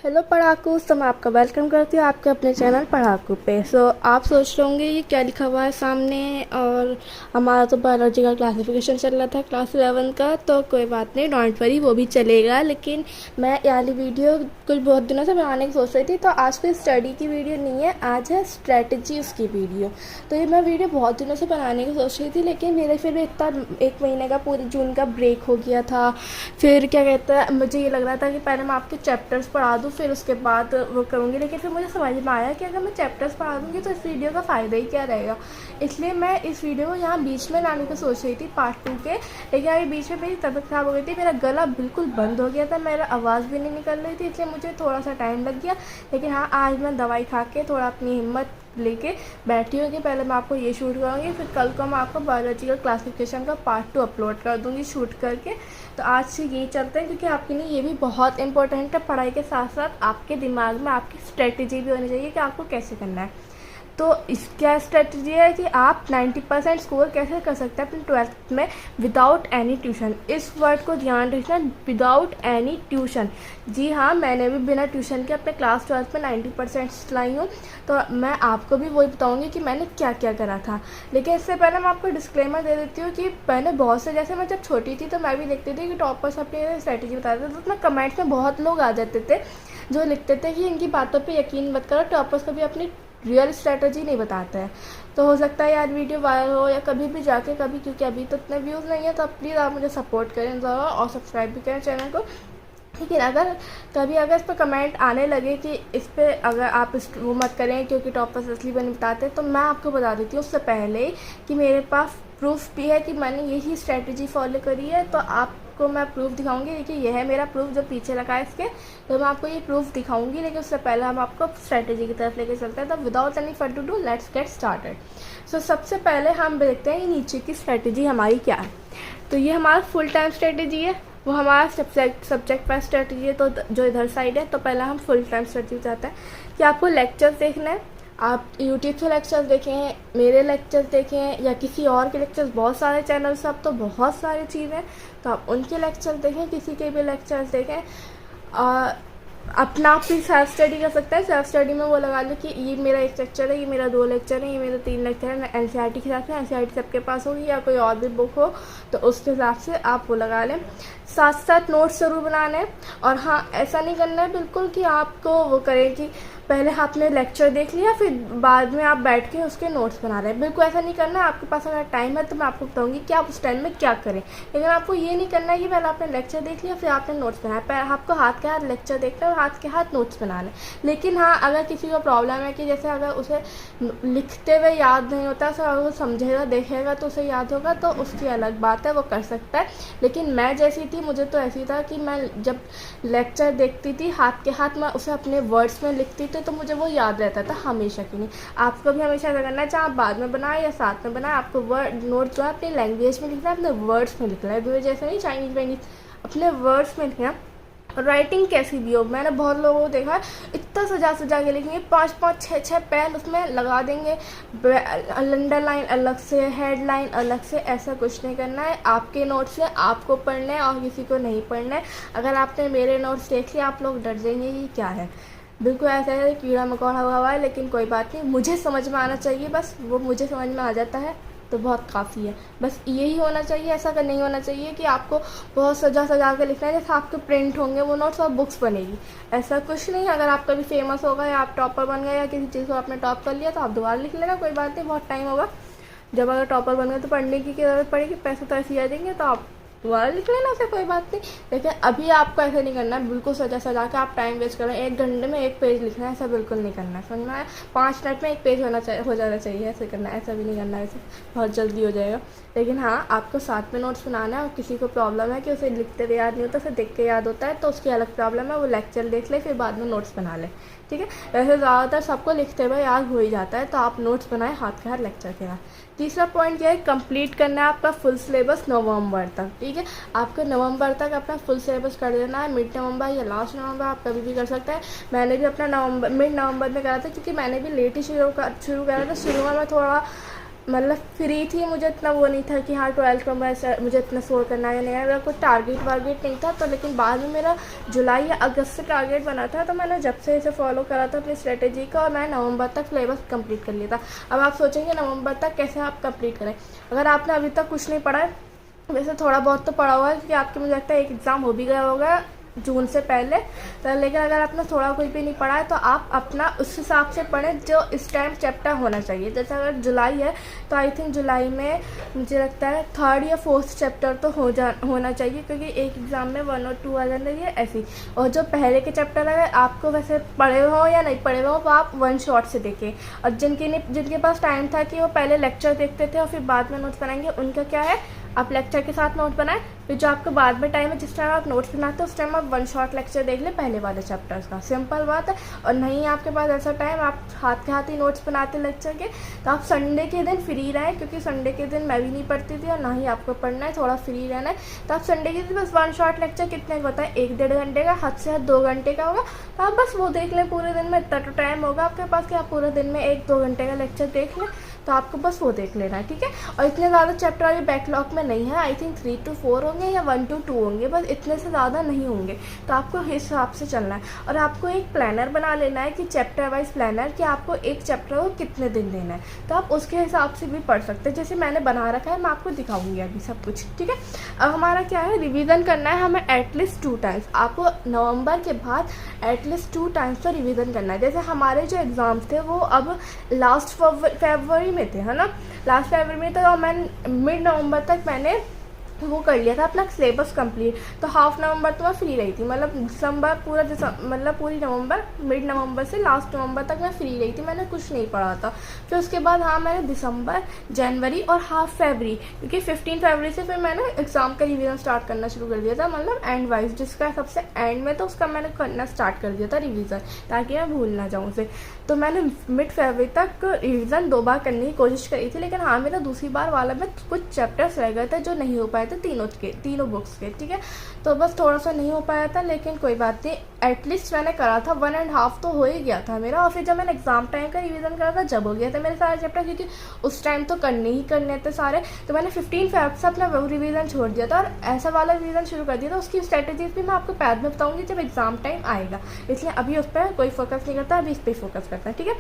Hello पढ़ाकू, तो मैं आपका वेलकम करती हूँ आपके अपने चैनल पढ़ाकू पे। आप सोच रहे होंगे ये क्या लिखा हुआ है सामने, और हमारा तो बायोलॉजी का क्लासिफिकेशन चल रहा था क्लास 11 का, तो कोई बात नहीं, डोंट वरी, वो भी चलेगा। लेकिन मैं ये वाली वीडियो कुछ बहुत दिनों से बनाने की सोच रही थी, तो आज कोई स्टडी की वीडियो नहीं है, आज है स्ट्रेटजीज़ की वीडियो। तो ये मैं वीडियो बहुत दिनों से बनाने की सोच रही थी, लेकिन मेरे फिर इतना 1 महीने का पूरे जून का ब्रेक हो गया था। फिर क्या कहते हैं, मुझे ये लग रहा था कि पहले मैं आपके चैप्टर्स पढ़ा दूँ, फिर उसके बाद वो करूँगी। लेकिन फिर मुझे समझ में आया कि अगर मैं चैप्टर्स पढ़ा दूँगी तो इस वीडियो का फ़ायदा ही क्या रहेगा। इसलिए मैं इस वीडियो को यहाँ बीच में लाने की सोच रही थी पार्ट 2 के। लेकिन अभी बीच में मेरी तबीयत ख़राब हो गई थी, मेरा गला बिल्कुल बंद हो गया था, मेरा आवाज़ भी नहीं निकल रही थी, इसलिए मुझे थोड़ा सा टाइम लग गया। लेकिन हाँ, आज मैं दवाई खा के थोड़ा अपनी हिम्मत लेके बैठी हूँ कि पहले मैं आपको ये शूट करूँगी, फिर कल को मैं आपको बायोलॉजिकल क्लासिफिकेशन का पार्ट 2 अपलोड कर दूँगी शूट करके। तो आज से यही चलते हैं, क्योंकि आपके लिए ये भी बहुत इंपॉर्टेंट है। पढ़ाई के साथ साथ आपके दिमाग में आपकी स्ट्रेटजी भी होनी चाहिए कि आपको कैसे करना है। तो इसका स्ट्रेटजी है कि आप 90% स्कोर कैसे कर सकते हैं अपने 12th में विदाउट एनी ट्यूशन। इस वर्ड को ध्यान रखना, विदाउट एनी ट्यूशन। जी हाँ, मैंने भी बिना ट्यूशन के अपने क्लास 12th में 90% लाई हूँ। तो मैं आपको भी वही बताऊँगी कि मैंने क्या क्या करा था। लेकिन इससे पहले मैं आपको डिस्क्लेमर दे देती हूँ कि मैंने बहुत से, जैसे मैं जब छोटी थी तो मैं भी देखती थी कि टॉपर्स अपनी स्ट्रेटजी बताते थे, तो उसमें कमेंट्स में बहुत लोग आ जाते थे जो लिखते थे कि इनकी बातों पे यकीन मत करो, टॉपर्स कभी अपनी रियल स्ट्रेटजी नहीं बताते हैं। तो हो सकता है यार वीडियो वायरल हो या कभी भी जाके कभी, क्योंकि अभी तो इतने व्यूज़ नहीं है, तो प्लीज़ आप मुझे सपोर्ट करें ज़रा और सब्सक्राइब भी करें चैनल को। लेकिन अगर कभी अगर इस पर कमेंट आने लगे कि इस पर अगर आप इस वो मत करें क्योंकि टॉपर्स असली बन बताते, तो मैं आपको बता देती हूँ उससे पहले कि मेरे पास प्रूफ भी है कि मैंने यही स्ट्रेटजी फॉलो करी है। तो आपको मैं प्रूफ दिखाऊंगी। देखिए, यह है मेरा प्रूफ जो पीछे लगा है इसके, तो मैं आपको ये प्रूफ दिखाऊंगी। लेकिन उससे पहले हम आपको स्ट्रेटजी की तरफ लेके चलते हैं। तो without any further ado let's get started. So सबसे पहले हम देखते हैं ये नीचे की स्ट्रेटजी हमारी क्या है। तो ये हमारा फुल टाइम स्ट्रेटजी है, वो हमारा सब्जेक्ट वाइज स्ट्रेटजी है। तो जो इधर साइड है, तो पहले हम फुल टाइम स्ट्रेटजी चाहते हैं कि आपको लेक्चर्स देखना है। आप यूट्यूब से लेक्चर्स देखें, मेरे लेक्चर्स देखें, या किसी और के लेक्चर्स, बहुत सारे चैनल्स अब तो बहुत सारी चीज़ें, तो आप उनके लेक्चर्स देखें, किसी के भी लेक्चर्स देखें। अपना आप भी सेल्फ स्टडी कर सकते हैं। सेल्फ स्टडी में वो लगा लो कि ये मेरा 1 लेक्चर है, ये मेरा 2 लेक्चर है, ये मेरा 3 लेक्चर है। एनसीईआरटी के हिसाब से, एनसीईआरटी सबके पास होगी या कोई और भी बुक हो तो उसके हिसाब से आप वो लगा लें। साथ साथ नोट्स ज़रूर बनाने हैं। और हाँ, ऐसा नहीं करना है बिल्कुल कि आपको वो करें कि पहले आपने लेक्चर देख लिया फिर बाद में आप बैठ के उसके नोट्स बना रहे हैं, बिल्कुल ऐसा नहीं करना है। आपके पास अगर टाइम है तो मैं आपको बताऊंगी कि आप उस टाइम में क्या करें। लेकिन आपको ये नहीं करना है कि पहले आपने लेक्चर देख लिया फिर आपने नोट्स बनाया। पहले आपको हाथ के हाथ लेक्चर देखना है और हाथ के हाथ नोट्स बनाना है। लेकिन हाँ, अगर किसी को प्रॉब्लम है कि जैसे अगर उसे लिखते हुए याद नहीं होता, तो अगर वो समझेगा देखेगा तो उसे याद होगा, तो उसकी अलग बात है, वो कर सकता है। लेकिन मैं जैसी थी, मुझे तो ऐसी था कि मैं जब लेक्चर देखती थी हाथ के हाथ मैं उसे अपने वर्ड्स में लिखती थी, तो मुझे वो याद रहता था हमेशा की नहीं। आपको भी हमेशा ऐसा करना है, चाहे आप बाद में बनाए या साथ में बनाए, आपको वर्ड नोट जो है अपनी लैंग्वेज में लिखना है, अपने वर्ड्स में लिखना है। दूसरे जैसे नहीं चाइनीज़ वाइनीज़, अपने वर्ड्स में लिखना। राइटिंग कैसी भी हो, मैंने बहुत लोगों को देखा है इतना सजा सजा के लिखेंगे, 5-5 6-6 पेन उसमें लगा देंगे, अंडरलाइन अलग से, हेडलाइन अलग से। ऐसा कुछ नहीं करना है। आपके नोट्स से आपको पढ़ना है और किसी को नहीं पढ़ना है। अगर आपने मेरे नोट्स देख लिए आप लोग डर जाएंगे कि क्या है, बिल्कुल ऐसा है कीड़ा मकोड़ा हुआ है। लेकिन कोई बात नहीं, मुझे समझ में आना चाहिए, बस वो मुझे समझ में आ जाता है तो बहुत काफ़ी है। बस यही होना चाहिए। ऐसा कर नहीं होना चाहिए कि आपको बहुत सजा सजा के लिखना है, जैसे आपके प्रिंट होंगे वो नोट्स और बुक्स बनेगी, ऐसा कुछ नहीं। अगर आप कभी फेमस हो गए या आप टॉपर बन गए या किसी चीज़ को आपने टॉप कर लिया तो आप दोबारा लिख लेना, कोई बात नहीं, बहुत टाइम होगा। जब अगर टॉपर बन गए तो पढ़ने की ज़रूरत पड़ेगी, पैसे तो ऐसे ही आ जाएंगे, तो आप दोबारा लिख लेना, उसे कोई बात नहीं। लेकिन अभी आपको ऐसा नहीं करना है, बिल्कुल सजा सजा के आप टाइम वेस्ट कर रहे हैं। 1 घंटे में 1 पेज लिखना है, ऐसा बिल्कुल नहीं करना है, समझना है। 5 मिनट में 1 पेज हो जाना चाहिए, ऐसे करना है। ऐसा भी नहीं करना है, ऐसे बहुत जल्दी हो जाएगा। लेकिन हाँ, आपको साथ में नोट्स बनाना है। और किसी को प्रॉब्लम है कि उसे लिखते हुए याद नहीं होता, उसे देख के याद होता है, तो उसकी अलग प्रॉब्लम है, वो लेक्चर देख ले फिर बाद में नोट्स बना ले, ठीक है। वैसे ज़्यादातर सबको लिखते हुए याद हो ही जाता है, तो आप नोट्स बनाएं हाथ के हाथ लेक्चर के साथ। तीसरा पॉइंट यह है, कंप्लीट करना है आपका फुल सिलेबस नवंबर तक, ठीक है। आपको नवंबर तक अपना फुल सिलेबस कर देना है। मिड नवंबर या लास्ट नवंबर आप कभी भी कर सकते हैं। मैंने भी अपना मिड नवंबर में करा था, क्योंकि मैंने भी लेट ही शुरू करा था। शुरू में मैं थोड़ा मतलब फ्री थी, मुझे इतना वो नहीं था कि हाँ 12th में मुझे इतना स्कोर करना है या नहीं है, मेरा कोई टारगेट वारगेट नहीं था। तो लेकिन बाद में मेरा जुलाई या अगस्त से टारगेट बना था, तो मैंने जब से इसे फॉलो करा था अपनी स्ट्रेटेजी का, और मैंने नवंबर तक सिलेबस कंप्लीट कर लिया था। अब आप सोचेंगे नवंबर तक कैसे आप कंप्लीट करें। अगर आपने अभी तक कुछ नहीं पढ़ा है, वैसे थोड़ा बहुत तो पढ़ा हुआ है क्योंकि आपके मुझे लगता है एक एग्ज़ाम हो भी गया होगा जून से पहले, तो लेकिन अगर आपने थोड़ा कुछ भी नहीं पढ़ा है तो आप अपना उस हिसाब से पढ़ें जो इस टाइम चैप्टर होना चाहिए। जैसे अगर जुलाई है तो आई थिंक जुलाई में मुझे लगता है 3rd या 4th चैप्टर तो होना चाहिए, क्योंकि एक एग्ज़ाम में 1 और 2 आ जाते हैं ऐसी। और जो पहले के चैप्टर अगर आपको वैसे पढ़े हो या नहीं पढ़े हो तो आप वन शॉट से देखें। और जिनके पास टाइम था कि वो पहले लेक्चर देखते थे और फिर बाद में नोट्स बनाएंगे, उनका क्या है, आप लेक्चर के साथ नोट बनाएं। फिर जो आपको बाद में टाइम है, जिस टाइम आप नोट्स बनाते हो उस टाइम आप वन शॉट लेक्चर देख लें पहले वाले चैप्टर्स का। सिंपल बात है। और नहीं आपके पास ऐसा टाइम, आप हाथ के हाथ ही नोट्स बनाते लेक्चर के, तो आप संडे के दिन फ्री रहें, क्योंकि संडे के दिन मैं भी नहीं पढ़ती थी और ना ही आपको पढ़ना है, थोड़ा फ्री रहना है। तो आप संडे के दिन बस वन शॉट लेक्चर कितने का होता है, 1-1.5 घंटे का, हद से हद 2 घंटे का होगा, तो आप बस वो देख लें पूरे दिन में। इतना तो टाइम होगा आपके पास कि आप पूरे दिन में 1-2 घंटे का लेक्चर देख लें, तो आपको बस वो देख लेना है, ठीक है। और इतने ज़्यादा चैप्टर अभी बैकलॉग में नहीं है, आई थिंक 3 to 4 होंगे या 1 to 2 होंगे, बस इतने से ज़्यादा नहीं होंगे। तो आपको इस हिसाब से चलना है। और आपको एक प्लानर बना लेना है कि चैप्टर वाइज प्लानर, कि आपको एक चैप्टर को कितने दिन देना है, तो आप उसके हिसाब से भी पढ़ सकते हैं। जैसे मैंने बना रखा है, मैं आपको दिखाऊंगी अभी सब कुछ, ठीक है। अब हमारा क्या है, रिवीजन करना है हमें एटलीस्ट 2 टाइम्स। आपको नवंबर के बाद एटलीस्ट 2 टाइम्स तो रिवीजन करना है। जैसे हमारे जो एग्ज़ाम्स थे वो अब लास्ट फरवरी में थे, है ना, लास्ट फरवरी में। तो मैंने मिड नवंबर तक मैंने वो कर लिया था अपना सिलेबस कंप्लीट। तो हाफ नवंबर तो मैं फ्री रही थी, मतलब दिसंबर पूरा मतलब पूरी नवंबर, मिड नवंबर से लास्ट नवंबर तक मैं फ्री रही थी, मैंने कुछ नहीं पढ़ा था। फिर उसके बाद हाँ मैंने दिसंबर, जनवरी और हाफ फरवरी, क्योंकि 15 फरवरी से फिर मैंने एग्ज़ाम का रिवीजन स्टार्ट करना शुरू कर दिया था, मतलब एंड वाइज, जिसका सबसे एंड में तो उसका मैंने करना स्टार्ट कर दिया था रिवीजन, ताकि मैं भूल ना जाऊँ उसे। तो मैंने मिड फरवरी तक रिवीजन 2 बार करने की कोशिश करी थी, लेकिन हाँ मेरा दूसरी बार वाला में कुछ चैप्टर्स रह गए थे जो नहीं हो पाए थे, तीनों बुक्स के, ठीक है। तो बस थोड़ा सा नहीं हो पाया था, लेकिन कोई बात नहीं, एटलीस्ट मैंने करा था 1.5 तो हो ही गया था मेरा। और फिर जब मैंने एग्जाम टाइम का रिवीजन करा था, जब हो गया था मेरे सारे चैप्टर, क्योंकि उस टाइम तो करने ही करने थे सारे। तो मैंने 15 फेब से अपना वो रिवीजन छोड़ दिया था और ऐसा वाला रिवीजन शुरू कर दिया था। उसकी स्ट्रेटेजीज भी मैं आपको बाद में बताऊंगी जब एग्जाम टाइम आएगा, इसलिए अभी उस पर कोई फोकस नहीं करता, अभी इस पर फोकस करता है, ठीक है।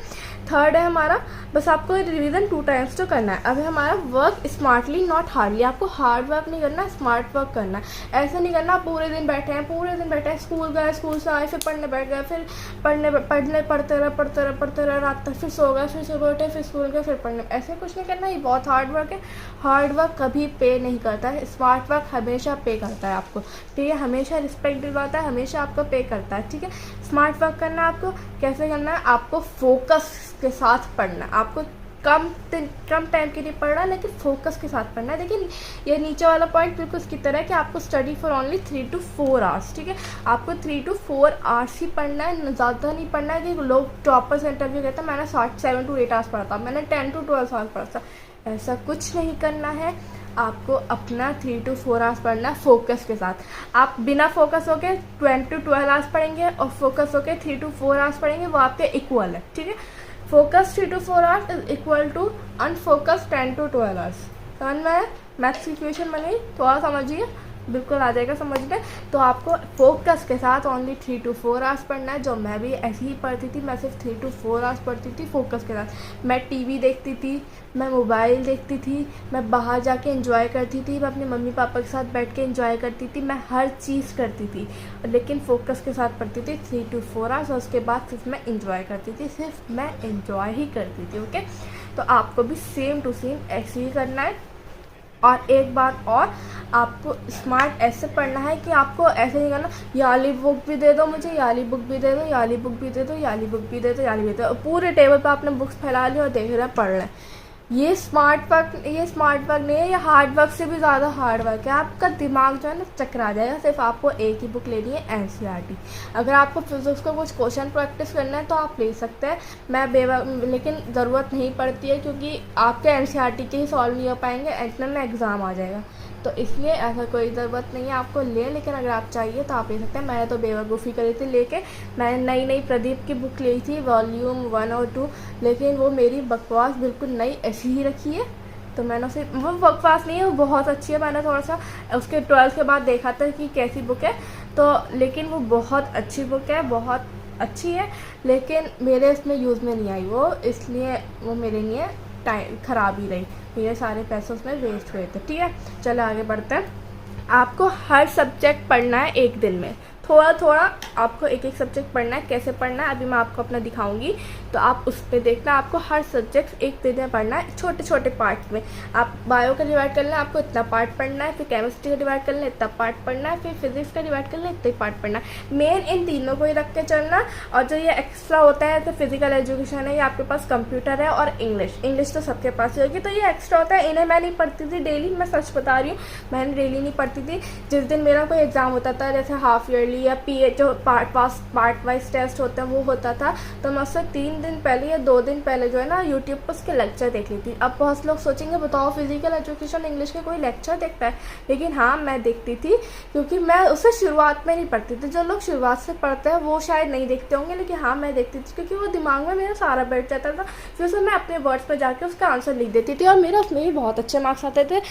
थर्ड है हमारा, बस आपको रिवीजन 2 टाइम्स तो करना है। अभी हमारा वर्क स्मार्टली नॉट हार्डली, आपको हार्ड वर्क नहीं करना, स्मार्ट वर्क करना है। ऐसे नहीं करना पूरे दिन बैठे हैं, स्कूल गए, स्कूल से आए, फिर पढ़ने बैठ गए, फिर पढ़ते रहे रात तक, फिर सो गए, फिर सुबह उठे, फिर स्कूल गए, फिर पढ़ने। ऐसे कुछ नहीं करना, ये बहुत हार्ड वर्क है। हार्ड वर्क कभी पे नहीं करता है, स्मार्ट वर्क हमेशा पे करता है आपको, ठीक है, हमेशा रिस्पेक्ट दिलवाता है, हमेशा आपको पे करता है, ठीक है। स्मार्ट वर्क करना है आपको, कैसे करना है, आपको फोकस के साथ पढ़ना है, आपको कम टाइम के लिए पढ़ना है, लेकिन फोकस के साथ पढ़ना है। लेकिन ये नीचे वाला पॉइंट बिल्कुल इसकी तरह है कि आपको study for only 3 to 4 hours, ठीक है। आपको 3 to 4 आवर्स ही पढ़ना है, ज़्यादा नहीं पढ़ना है। कि लोग टॉपर्स इंटरव्यू कहते हैं मैंने 7 to 8 आवर्स पढ़ा था, मैंने 10 to 12 आवर्स पढ़ा था, ऐसा कुछ नहीं करना है। आपको अपना 3 to 4 आवर्स पढ़ना है फोकस के साथ। आप बिना फोकस होके 10 to 12 आवर्स पढ़ेंगे और फोकस होके 3 to 4 आवर्स पढ़ेंगे, वो आपके इक्वल है, ठीक है। Focus 3 to 4 hours is equal to unfocus 10 to 12 hours. समझ में आया, मैथ्स की इक्वेशन बनी, थोड़ा समझिए, बिल्कुल आ जाएगा समझ में। तो आपको फोकस के साथ ओनली 3 to 4 आवर्स पढ़ना है, जो मैं भी ऐसे ही पढ़ती थी, मैं सिर्फ 3 to 4 आवर्स पढ़ती थी फोकस के साथ। मैं टीवी देखती थी, मैं मोबाइल देखती थी, मैं बाहर जाके एंजॉय करती थी, मैं अपने मम्मी पापा के साथ बैठ के एंजॉय करती थी, मैं हर चीज़ करती थी, लेकिन फोकस के साथ पढ़ती थी 3 to 4 आवर्स। और उसके बाद सिर्फ मैं एंजॉय करती थी, सिर्फ मैं एंजॉय ही करती थी, ओके। तो आपको भी सेम टू सेम ऐसे ही करना है। और एक बात और, आपको स्मार्ट ऐसे पढ़ना है कि आपको ऐसे नहीं करना, ये वाली बुक भी दे दो मुझे, ये वाली बुक भी दे दो, ये वाली बुक भी दे दो, ये वाली बुक भी दे दो, ये वाली भी दे दो, पूरे टेबल पर आपने बुक्स फैला ली और देख रहे पढ़ रहे हैं। ये स्मार्ट वर्क नहीं है, ये हार्ड वर्क से भी ज़्यादा हार्ड वर्क है। आपका दिमाग जो है ना चकरा जाएगा। सिर्फ आपको एक ही बुक लेनी है, एनसीईआरटी। अगर आपको फिजिक्स को कुछ क्वेश्चन प्रैक्टिस करना है तो आप ले सकते हैं, लेकिन ज़रूरत नहीं पड़ती है, क्योंकि आपके एनसीईआरटी के ही सॉल्व नहीं हो पाएंगे, इंटरनल में एग्ज़ाम आ जाएगा, तो इसलिए ऐसा कोई ज़रूरत नहीं है आपको ले। लेकिन अगर आप चाहिए तो आप ले सकते हैं। मैंने तो बेवकूफ़ी करी थी लेके, मैंने नई प्रदीप की बुक ली थी वॉल्यूम 1 और 2, लेकिन वो मेरी बकवास बिल्कुल नई ऐसी ही रखी है, तो मैंने उसे, वो बकवास नहीं है, वो बहुत अच्छी है। मैंने थोड़ा सा उसके 12th के बाद देखा था कि कैसी बुक है, तो लेकिन वो बहुत अच्छी बुक है, बहुत अच्छी है, लेकिन मेरे इसमें यूज़ में नहीं आई वो, इसलिए वो मेरे लिए टाइम ख़राब ही रही, मेरे सारे पैसे उसमें वेस्ट हुए थे। ठीक है, चलो आगे बढ़ते हैं। आपको हर सब्जेक्ट पढ़ना है एक दिन में, थोड़ा थोड़ा आपको एक एक सब्जेक्ट पढ़ना है। कैसे पढ़ना है अभी मैं आपको अपना दिखाऊंगी, तो आप उस पर देखना। आपको हर सब्जेक्ट एक दिन में पढ़ना है, छोटे छोटे पार्ट में। आप बायो का डिवाइड कर लें, आपको इतना पार्ट पढ़ना है, फिर केमिस्ट्री का डिवाइड कर लें, इतना पार्ट पढ़ना है, फिर फिजिक्स का डिवाइड कर लें, इतना ही पार्ट पढ़ना है। मेन इन तीनों को ही रख के चलना। और जो ये एक्स्ट्रा होता है, तो फिजिकल एजुकेशन है, ये आपके पास कंप्यूटर है, और इंग्लिश तो सबके पास ही होगी, तो ये एक्स्ट्रा होता है। इन्हें मैं नहीं पढ़ती थी डेली, मैं सच बता रही हूँ, मैंने डेली नहीं पढ़ती थी। जिस दिन मेरा कोई एग्जाम होता था, जैसे हाफ ईयरली या पीए जो पार्ट वाइज टेस्ट होते हैं वो होता था, तो मैं उससे 3 दिन पहले या 2 दिन पहले जो है ना यूट्यूब पर उसके लेक्चर देख ली थी। अब बहुत लोग सोचेंगे बताओ फिजिकल एजुकेशन इंग्लिश के कोई लेक्चर देखता है, लेकिन हाँ मैं देखती थी, क्योंकि मैं उससे शुरुआत में नहीं पढ़ती थी। जो लोग शुरुआत से पढ़ते हैं वो शायद नहीं देखते होंगे, लेकिन हाँ मैं देखती थी, क्योंकि वो दिमाग में मेरा सारा बैठ जाता था। फिर उसमें मैं अपने वर्ड्स पर जाकर उसका आंसर लिख देती थी, और मेरा उसमें भी बहुत अच्छे मार्क्स आते थे,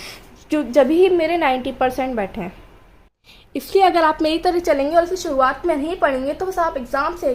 जो जब ही मेरे 90% बैठे हैं। इसलिए अगर आप मेरी तरह चलेंगे और इसे शुरुआत में नहीं पढ़ेंगे, तो बस आप एग्ज़ाम से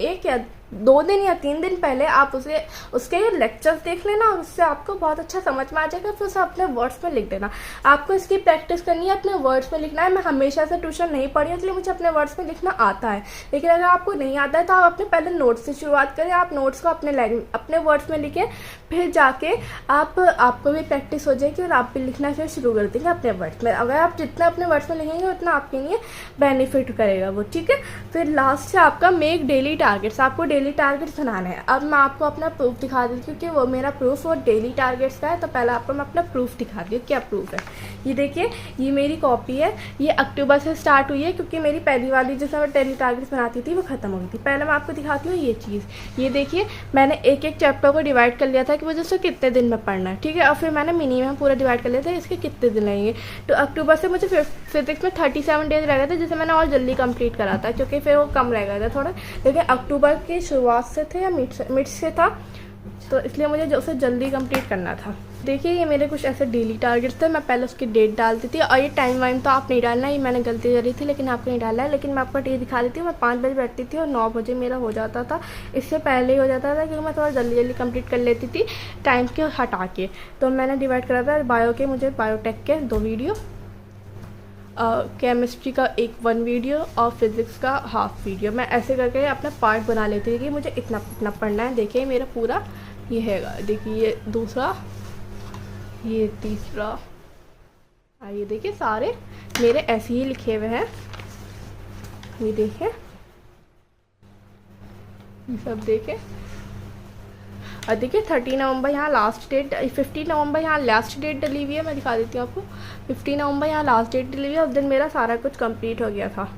एक या 2 दिन या 3 दिन पहले आप उसके लेक्चर्स देख लेना, और उससे आपको बहुत अच्छा समझ में आ जाएगा। फिर उसे अपने वर्ड्स में लिख देना। आपको इसकी प्रैक्टिस करनी है, अपने वर्ड्स में लिखना है। मैं हमेशा से ट्यूशन नहीं पढ़ी, इसलिए मुझे अपने वर्ड्स में लिखना आता है, लेकिन अगर आपको नहीं आता है तो आप अपने पहले नोट्स से शुरुआत करें। आप नोट्स को अपने वर्ड्स में लिखें, फिर जाके आपको भी प्रैक्टिस हो जाएगी और आप भी लिखना फिर शुरू कर देंगे अपने वर्ड्स में। अगर आप जितना अपने वर्ड्स में लिखेंगे उतना आपके लिए बेनिफिट करेगा वो। ठीक है, फिर लास्ट से आपका मेक डेली टारगेट्स, आपको डेली टारगेट्स बनाना है। अब मैं आपको अपना प्रूफ दिखा देती हूँ, क्योंकि वो मेरा प्रूफ और डेली टारगेट्स का है। तो पहले आपको मैं अपना प्रूफ दिखाती हूँ, क्या प्रूफ है। ये देखिए, ये मेरी कॉपी है, ये अक्टूबर से स्टार्ट हुई है, क्योंकि मेरी पहली वाली जैसे मैं डेली टारगेट्स बनाती थी वो खत्म हो गई थी। पहले मैं आपको दिखाती हूँ ये चीज़। ये देखिए, मैंने एक एक चैप्टर को डिवाइड कर लिया था कि मुझे उसको कितने दिन में पढ़ना है। ठीक है, और फिर मैंने मिनिमम पूरा डिवाइड कर लिया था इसके कितने दिन लगेंगे। तो अक्टूबर से मुझे फिजिक्स में 37 डेज रह गए थे, जिसे मैंने और जल्दी कंप्लीट करा था, क्योंकि फिर वो कम रह गया था थोड़ा, लेकिन अक्टूबर की शुरुआत से थे या मिड से था, तो इसलिए मुझे उसे जल्दी कंप्लीट करना था। देखिए, ये मेरे कुछ ऐसे डेली टारगेट्स थे। मैं पहले उसकी डेट डालती थी, और ये टाइम वाइम तो आप नहीं डालना, ये मैंने गलती करी थी, लेकिन आपको नहीं डालना है। लेकिन मैं आपको ये दिखा देती हूँ, मैं 5 बजे बैठती थी और 9 बजे मेरा हो जाता था। इससे पहले ही हो जाता था, क्योंकि मैं थोड़ा जल्दी कंप्लीट कर लेती थी टाइम के हटा के। तो मैंने डिवाइड करा था बायो के, मुझे बायोटेक के 2 वीडियो, केमिस्ट्री का 1 वीडियो, और फिज़िक्स का हाफ वीडियो। मैं ऐसे करके अपना पार्ट बना लेती थी कि मुझे इतना पढ़ना है। देखिए मेरा पूरा ये है, देखिए ये दूसरा, ये तीसरा, ये देखिए सारे मेरे ऐसे ही लिखे हुए हैं। ये देखिए, ये सब देखे, और देखिए 30 नवंबर यहाँ लास्ट डेट, 15 नवंबर यहाँ लास्ट डेट डली हुई है। मैं दिखा देती हूँ आपको, 15 नवंबर यहाँ लास्ट डेट डली हुई है। उस दिन मेरा सारा कुछ कंप्लीट हो गया था,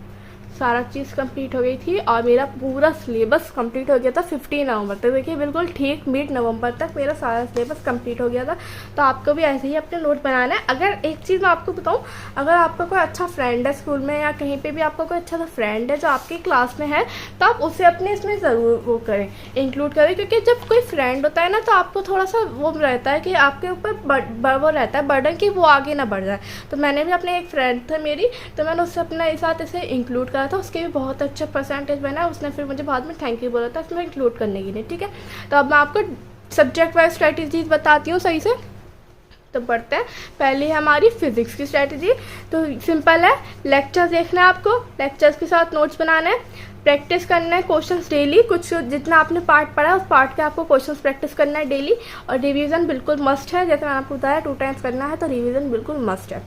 सारा चीज़ कंप्लीट हो गई थी, और मेरा पूरा सिलेबस कंप्लीट हो गया था 15 नवंबर तक। देखिए बिल्कुल ठीक मिड नवंबर तक मेरा सारा सिलेबस कंप्लीट हो गया था। तो आपको भी ऐसे ही अपने नोट बनाना है। अगर एक चीज़ मैं आपको बताऊं, अगर आपका कोई अच्छा फ्रेंड है स्कूल में या कहीं पे भी, आपका कोई अच्छा सा फ्रेंड है जो आपकी क्लास में है, तो आप उसे अपने इसमें ज़रूर वो करें, इंक्लूड करें। क्योंकि जब कोई फ्रेंड होता है ना, तो आपको थोड़ा सा वो रहता है कि आपके ऊपर वो रहता है बर्डन कि वो आगे ना बढ़ जाए। तो मैंने भी अपने एक फ्रेंड था मेरी, तो मैंने उससे अपने साथ इसे इंक्लूड करा था, उसके भी बहुत अच्छा परसेंटेज बना। उसने फिर मुझे बाद में थैंक यू बोला था इसमें इंक्लूड करने के लिए। ठीक है, तो अब मैं आपको सब्जेक्ट वाइज स्ट्रेटजीज बताती हूँ सही से। तो पढ़ते हैं, पहले हमारी फिजिक्स की स्ट्रेटजी। तो सिंपल है, लेक्चर्स देखना है आपको, लेक्चर्स के साथ नोट्स बनाना है, प्रैक्टिस करना है क्वेश्चंस डेली। कुछ जितना आपने पार्ट पढ़ा उस पार्ट के आपको क्वेश्चंस प्रैक्टिस करना है डेली, और रिवीजन बिल्कुल मस्ट है। जैसे मैंने आपको बताया 2 टाइम्स करना है, तो रिवीजन बिल्कुल मस्ट है।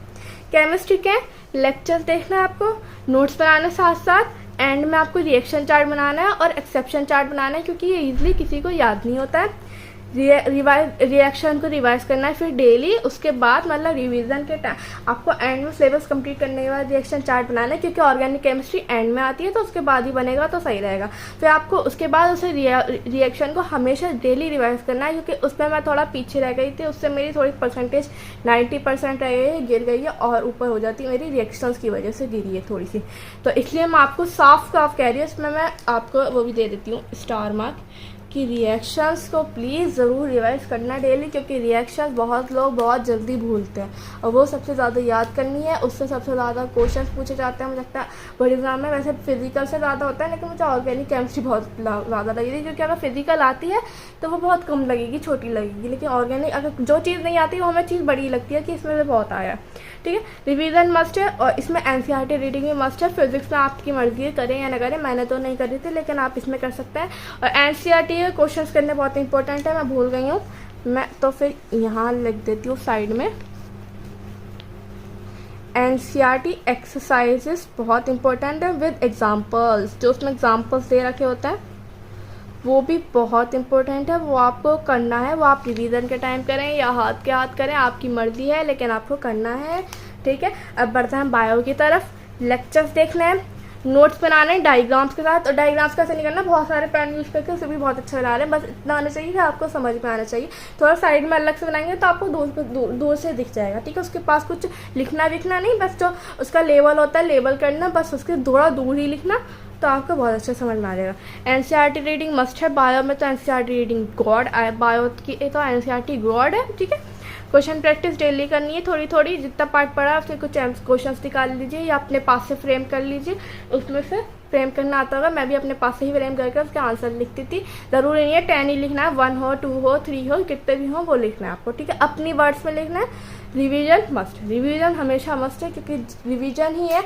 केमिस्ट्री के लेक्चर्स देखना है आपको, नोट्स बनाना साथ साथ, एंड में आपको रिएक्शन चार्ट बनाना है और एक्सेप्शन चार्ट बनाना है, क्योंकि ये इजीली किसी को याद नहीं होता है। रिएक्शन को रिवाइज करना है फिर डेली। उसके बाद मतलब रिवीजन के टाइम आपको एंड में सिलेबस कंप्लीट करने के बाद रिएक्शन चार्ट बनाना है, क्योंकि ऑर्गेनिक केमिस्ट्री एंड में आती है, तो उसके बाद ही बनेगा तो सही रहेगा। फिर आपको उसके बाद उसे रिएक्शन को हमेशा डेली रिवाइज करना है, क्योंकि उसमें मैं थोड़ा पीछे रह गई थी, उससे मेरी थोड़ी परसेंटेज 90% रह गई है, गिर गई है, और ऊपर हो जाती है मेरी रिएक्शंस की वजह से गिरी है थोड़ी सी। तो इसलिए मैं आपको साफ कह रही हूँ, इसमें मैं आपको वो भी दे देती हूँ स्टार मार्क, कि रिएक्शंस को प्लीज़ ज़रूर रिवाइज करना डेली, क्योंकि रिएक्शंस बहुत लोग बहुत जल्दी भूलते हैं और वो सबसे ज़्यादा याद करनी है, उससे सबसे ज़्यादा क्वेश्चंस पूछे जाते हैं। मुझे लगता है बड़े एग्जाम में वैसे फिजिकल से ज़्यादा होता है, लेकिन मुझे ऑर्गेनिक केमिस्ट्री बहुत ज़्यादा लगी थी, क्योंकि अगर फिजिकल आती है तो वो बहुत कम लगेगी, छोटी लगेगी, लेकिन ऑर्गेनिक अगर जो चीज़ नहीं आती वो हमें चीज़ बड़ी लगती है कि इसमें से बहुत आया। ठीक है, रिवीजन मस्ट है और इसमें एनसीईआरटी रीडिंग भी मस्ट है। फिजिक्स में आपकी मर्जी है करें या ना करें, मैंने तो नहीं करी थी, लेकिन आप इसमें कर सकते हैं। और एनसीईआरटी के क्वेश्चंस करने बहुत इंपॉर्टेंट है, मैं भूल गई हूँ, मैं तो फिर यहाँ लिख देती हूँ साइड में। एनसीईआरटी एक्सरसाइजेस बहुत इंपॉर्टेंट है विद एग्जाम्पल्स, जो उसमें एग्जाम्पल्स दे रखे होते हैं वो भी बहुत इंपॉर्टेंट है, वो आपको करना है। वो आप रिवीजन के टाइम करें या हाथ के हाथ करें, आपकी मर्जी है, लेकिन आपको करना है। ठीक है, अब बढ़ते हैं बायो की तरफ। लेक्चर्स देखने हैं, नोट्स बनाने हैं डायग्राम्स के साथ, और डायग्राम्स कैसे नहीं करना, बहुत सारे पेन यूज़ करके उसे भी बहुत अच्छा बना रहे हैं, बस इतना आना चाहिए कि आपको समझ में आना चाहिए। थोड़ा साइड में अलग से बनाएंगे तो आपको दूर से दिख जाएगा। ठीक है, उसके पास कुछ लिखना विखना नहीं, बस जो उसका लेवल होता है लेवल करना, बस उसके थोड़ा दूर ही लिखना, तो आपको बहुत अच्छा समझ में आ जाएगा। एनसीईआरटी रीडिंग मस्ट है, बायो में तो एनसीईआरटी रीडिंग गॉड, बायो की तो एनसीईआरटी गॉड है। ठीक है, क्वेश्चन प्रैक्टिस डेली करनी है, थोड़ी थोड़ी, जितना पार्ट पढ़ा फिर कुछ क्वेश्चंस निकाल लीजिए या अपने पास से फ्रेम कर लीजिए, उसमें से फ्रेम करना आता होगा। मैं भी अपने पास से ही फ्रेम करके उसके आंसर लिखती थी। ज़रूरी नहीं है 10 ही लिखना है, 1 हो 2 हो 3 हो, कितने भी हो वो लिखना है आपको। ठीक है, अपनी वर्ड्स में लिखना है। रिवीजन मस्ट, रिवीजन हमेशा मस्ट है, क्योंकि रिवीजन ही है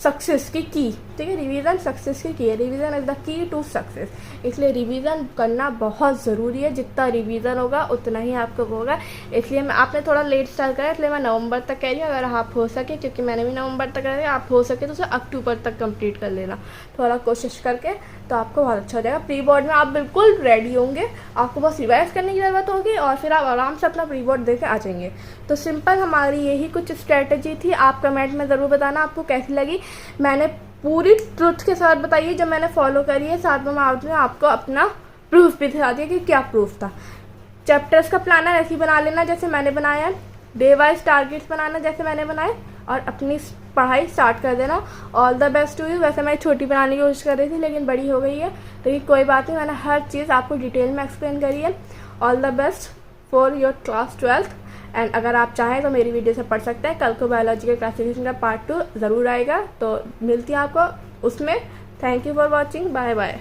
सक्सेस की की। ठीक है, रिवीजन सक्सेस की है, revision is the key to success, इसलिए रिवीजन करना बहुत ज़रूरी है। जितना रिवीजन होगा उतना ही आपको होगा। इसलिए मैं, आपने थोड़ा लेट स्टार्ट करा, इसलिए मैं नवंबर तक कह रही हूँ। अगर आप हो सके, क्योंकि मैंने भी नवंबर तक करा है, आप हो सके तो उसे अक्टूबर तक कंप्लीट कर लेना थोड़ा कोशिश करके, तो आपको बहुत अच्छा हो जाएगा। प्री बोर्ड में आप बिल्कुल रेडी होंगे, आपको बस रिवाइज करने की ज़रूरत होगी और फिर आप आराम से अपना प्री बोर्ड दे के आ जाएंगे। तो सिंपल हमारी यही कुछ स्ट्रेटजी थी। आप कमेंट में ज़रूर बताना आपको कैसी लगी। मैंने पूरी ट्रुथ के साथ बताई है जो मैंने फॉलो करी है, साथ में मैं आपको अपना प्रूफ भी दिखा दिया कि क्या प्रूफ था। चैप्टर्स का प्लानर ऐसे ही बना लेना जैसे मैंने बनाया है, डे वाइज टारगेट्स बनाना जैसे मैंने बनाए, और अपनी पढ़ाई स्टार्ट कर देना। All the best to you. वैसे मैं छोटी बनाने की कोशिश कर रही थी लेकिन बड़ी हो गई है, लेकिन कोई बात नहीं, मैंने हर चीज़ आपको डिटेल में एक्सप्लेन करी है। All the best for your class 12th। And अगर आप चाहें तो मेरी वीडियो से पढ़ सकते हैं। कल को बायोलॉजी के क्लासिफिकेशन का पार्ट 2 ज़रूर आएगा, तो मिलती है आपको उसमें। Thank you for watching, bye bye.